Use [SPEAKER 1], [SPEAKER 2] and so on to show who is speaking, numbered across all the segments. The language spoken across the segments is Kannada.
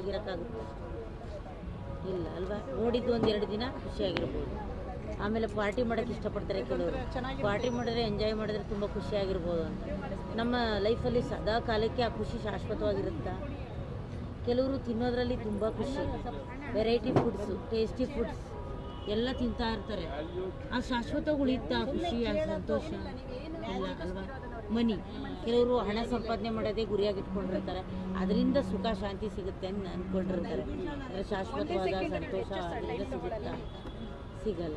[SPEAKER 1] ಆಗಿರೋಕ್ಕಾಗುತ್ತೆ ಇಲ್ಲ ಅಲ್ವಾ? ನೋಡಿದ್ದು ಒಂದೆರಡು ದಿನ ಖುಷಿಯಾಗಿರ್ಬೋದು. ಆಮೇಲೆ ಪಾರ್ಟಿ ಮಾಡೋಕ್ಕೆ ಇಷ್ಟಪಡ್ತಾರೆ ಕೆಲವರು. ಪಾರ್ಟಿ ಮಾಡಿದ್ರೆ ಎಂಜಾಯ್ ಮಾಡಿದ್ರೆ ತುಂಬ ಖುಷಿಯಾಗಿರ್ಬೋದು ಅಂತ. ನಮ್ಮ ಲೈಫಲ್ಲಿ ಸದಾ ಕಾಲಕ್ಕೆ ಆ ಖುಷಿ ಶಾಶ್ವತವಾಗಿರುತ್ತಾ? ಕೆಲವರು ತಿನ್ನೋದ್ರಲ್ಲಿ ತುಂಬ ಖುಷಿ, ವೆರೈಟಿ ಫುಡ್ಸು, ಟೇಸ್ಟಿ ಫುಡ್ಸ್ ಎಲ್ಲ ತಿಂತಾ ಇರ್ತಾರೆ. ಆ ಶಾಶ್ವತ ಉಳಿಯುತ್ತಾ ಖುಷಿ, ಆ ಸಂತೋಷ ಇಲ್ಲ ಅಲ್ವಾ? ಮನಿ, ಕೆಲವರು ಹಣ ಸಂಪಾದನೆ ಮಾಡೋದೇ ಗುರಿಯಾಗಿ ಇಟ್ಕೊಂಡಿರ್ತಾರೆ, ಅದರಿಂದ ಸುಖ ಶಾಂತಿ ಸಿಗುತ್ತೆ ಅಂತ ಅಂದ್ಕೊಂಡಿರ್ತಾರೆ. ಅಂದರೆ ಶಾಶ್ವತವಾದ ಸಂತೋಷ ಅದರಿಂದ ಸಿಗುತ್ತಾ? ಸಿಗಲ್ಲ.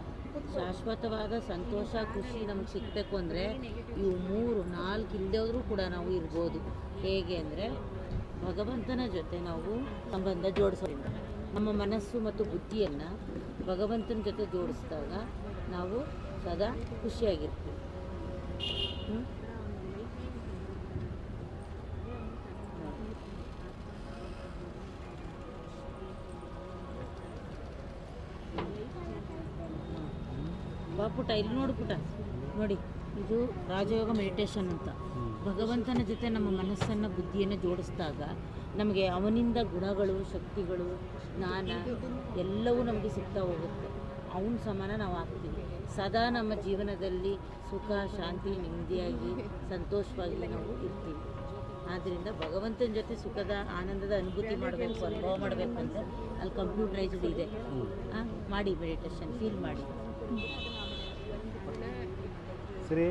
[SPEAKER 1] ಶಾಶ್ವತವಾದ ಸಂತೋಷ ಖುಷಿ ನಮ್ಗೆ ಸಿಗಬೇಕು ಅಂದರೆ ಇವು 3, 4 ಇಲ್ಲದವ್ರೂ ಕೂಡ ನಾವು ಇರ್ಬೋದು. ಹೇಗೆ ಅಂದರೆ ಭಗವಂತನ ಜೊತೆ ನಾವು ಸಂಬಂಧ ಜೋಡಿಸೋದ್ರಿಂದ, ನಮ್ಮ ಮನಸ್ಸು ಮತ್ತು ಬುದ್ಧಿಯನ್ನು ಭಗವಂತನ ಜೊತೆ ಜೋಡಿಸಿದಾಗ ನಾವು ಸದಾ ಖುಷಿಯಾಗಿರ್ತೀವಿ. ಬಾಪುಟ ಇಲ್ಲಿ ನೋಡು ಪುಟ, ನೋಡಿ ಇದು ರಾಜಯೋಗ ಮೆಡಿಟೇಷನ್ ಅಂತ. ಭಗವಂತನ ಜೊತೆ ನಮ್ಮ ಮನಸ್ಸನ್ನು ಬುದ್ಧಿಯನ್ನು ಜೋಡಿಸಿದಾಗ ನಮಗೆ ಅವನಿಂದ ಗುಣಗಳು, ಶಕ್ತಿಗಳು, ಜ್ಞಾನ ಎಲ್ಲವೂ ನಮಗೆ ಸಿಗ್ತಾ ಹೋಗುತ್ತೆ. ಅವನ ಸಮಾನ ನಾವು ಆಗ್ತೀವಿ. ಸದಾ ನಮ್ಮ ಜೀವನದಲ್ಲಿ ಸುಖ, ಶಾಂತಿ, ನೆಮ್ಮದಿಯಾಗಿ, ಸಂತೋಷವಾಗಿ ನಾವು ಇರ್ತೀವಿ. ಆದ್ದರಿಂದ ಭಗವಂತನ ಜೊತೆ ಸುಖದ, ಆನಂದದ ಅನುಭೂತಿ ಮಾಡಬೇಕು, ಅನುಭವ ಮಾಡಬೇಕು ಅಂದರೆ ಅಲ್ಲಿ ಕಂಪ್ಯೂಟರೈಸ್ಡ್ ಇದೆ. ಮಾಡಿ ಮೆಡಿಟೇಷನ್ ಫೀಲ್ ಮಾಡಿ.
[SPEAKER 2] ಸರಿ.